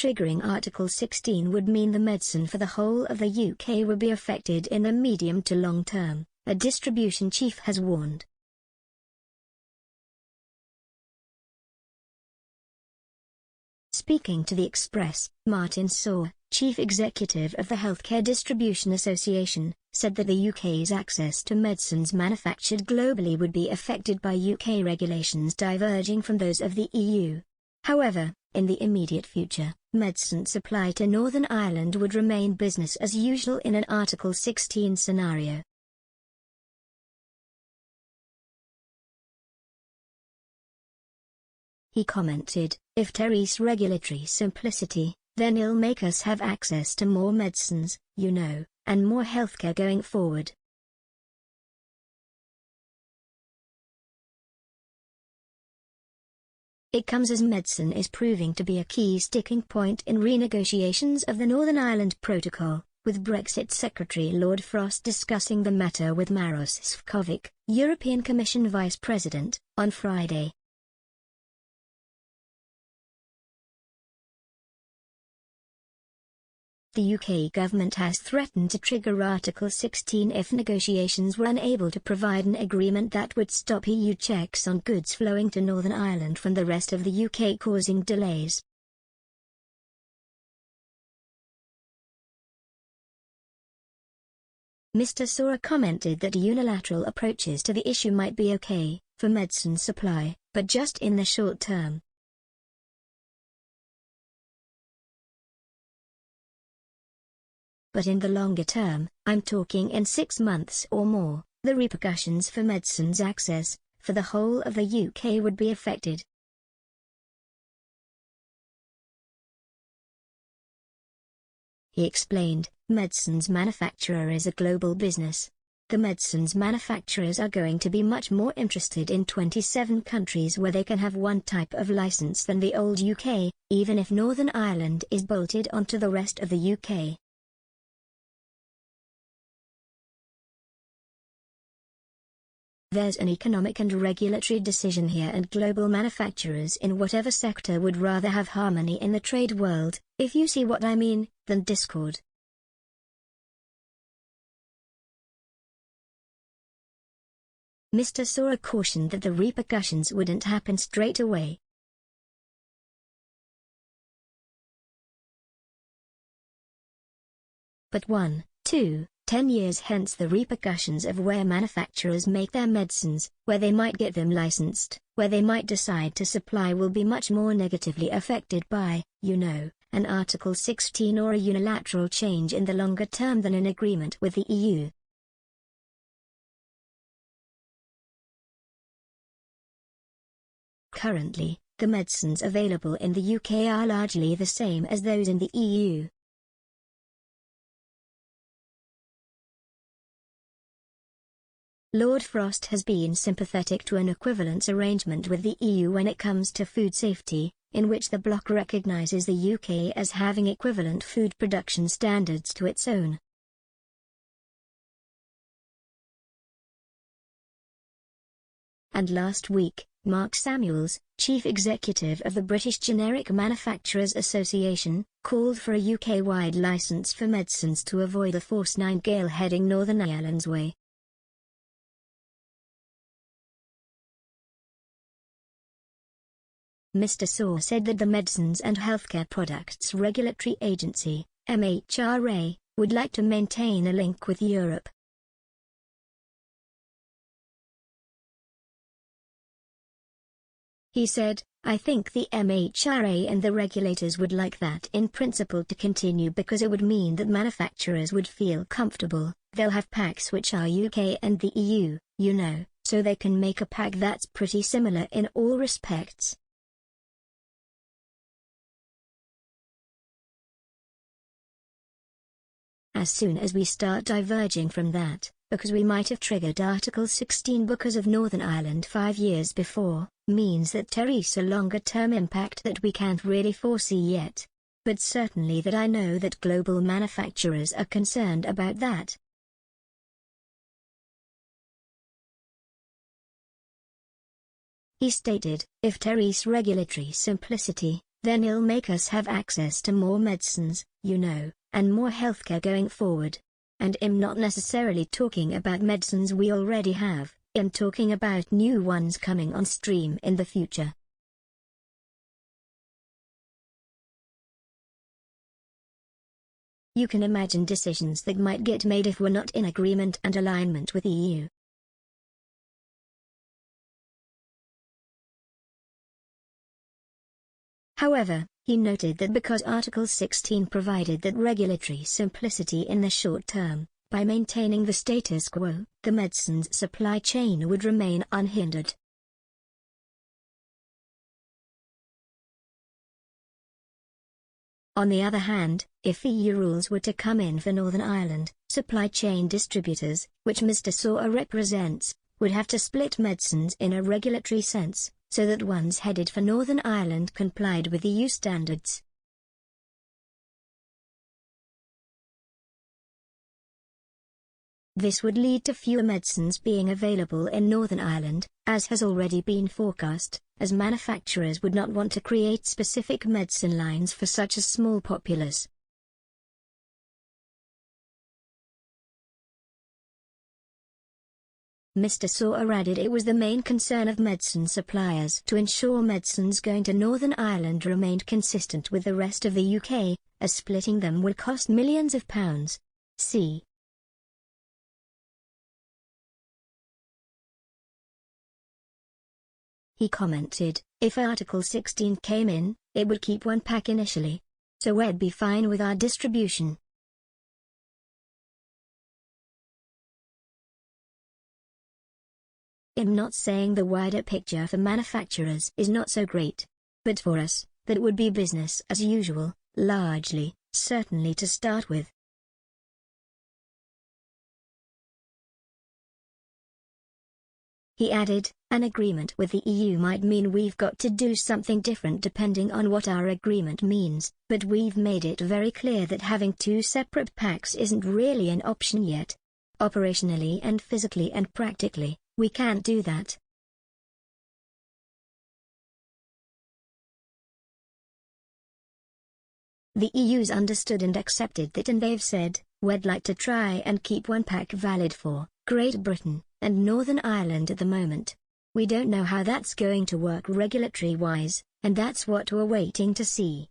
triggering Article 16 would mean the medicine for the whole of the UK would be affected in the medium to long term, a distribution chief has warned. Speaking to the Express, Martin Saw, chief executive of the Healthcare Distribution Association, said that the UK's access to medicines manufactured globally would be affected by UK regulations diverging from those of the EU. However, in the immediate future, medicine supply to Northern Ireland would remain business as usual in an Article 16 scenario. He commented, "If Terry's regulatory simplicity, then it'll make us have access to more medicines, and more healthcare going forward." It comes as medicine is proving to be a key sticking point in renegotiations of the Northern Ireland Protocol, with Brexit Secretary Lord Frost discussing the matter with Maros Sefcovic, European Commission Vice President, on Friday. The UK government has threatened to trigger Article 16 if negotiations were unable to provide an agreement that would stop EU checks on goods flowing to Northern Ireland from the rest of the UK, causing delays. Mr. Saw commented that unilateral approaches to the issue might be okay for medicine supply, but just in the short term. But in the longer term, I'm talking in 6 months or more, the repercussions for medicines access, for the whole of the UK would be affected. He explained, medicines manufacturer is a global business. The medicines manufacturers are going to be much more interested in 27 countries where they can have one type of license than the old UK, even if Northern Ireland is bolted onto the rest of the UK. There's an economic and regulatory decision here, and global manufacturers in whatever sector would rather have harmony in the trade world, if you see what I mean, than discord. Mr. Saw cautioned that the repercussions wouldn't happen straight away. But 1, 2, 10 years hence the repercussions of where manufacturers make their medicines, where they might get them licensed, where they might decide to supply will be much more negatively affected by, an Article 16 or a unilateral change in the longer term than an agreement with the EU. Currently, the medicines available in the UK are largely the same as those in the EU. Lord Frost has been sympathetic to an equivalence arrangement with the EU when it comes to food safety, in which the bloc recognises the UK as having equivalent food production standards to its own. And last week, Mark Samuels, chief executive of the British Generic Manufacturers Association, called for a UK-wide licence for medicines to avoid a force 9 gale heading Northern Ireland's way. Mr. Saw said that the Medicines and Healthcare Products Regulatory Agency, MHRA, would like to maintain a link with Europe. He said, "I think the MHRA and the regulators would like that in principle to continue, because it would mean that manufacturers would feel comfortable, they'll have packs which are UK and the EU, so they can make a pack that's pretty similar in all respects." As soon as we start diverging from that, because we might have triggered Article 16 because of Northern Ireland 5 years before, means that there's a longer-term impact that we can't really foresee yet. But certainly that I know that global manufacturers are concerned about that. He stated, "If there's regulatory simplicity, then it'll make us have access to more medicines, and more healthcare going forward. And I'm not necessarily talking about medicines we already have, I'm talking about new ones coming on stream in the future. You can imagine decisions that might get made if we're not in agreement and alignment with the EU. However, he noted that because Article 16 provided that regulatory simplicity in the short term, by maintaining the status quo, the medicines supply chain would remain unhindered. On the other hand, if EU rules were to come in for Northern Ireland, supply chain distributors, which Mr. Sawer represents, would have to split medicines in a regulatory sense, so that ones headed for Northern Ireland complied with EU standards. This would lead to fewer medicines being available in Northern Ireland, as has already been forecast, as manufacturers would not want to create specific medicine lines for such a small populace. Mr. Sawer added it was the main concern of medicine suppliers to ensure medicines going to Northern Ireland remained consistent with the rest of the UK, as splitting them would cost millions of pounds. See. He commented, if Article 16 came in, it would keep one pack initially. So we'd be fine with our distribution. I'm not saying the wider picture for manufacturers is not so great. But for us, that would be business as usual, largely, certainly to start with. He added, an agreement with the EU might mean we've got to do something different depending on what our agreement means, but we've made it very clear that having two separate packs isn't really an option yet. Operationally and physically and practically, we can't do that. The EU's understood and accepted that, and they've said, we'd like to try and keep one pack valid for Great Britain and Northern Ireland at the moment. We don't know how that's going to work regulatory-wise, and that's what we're waiting to see.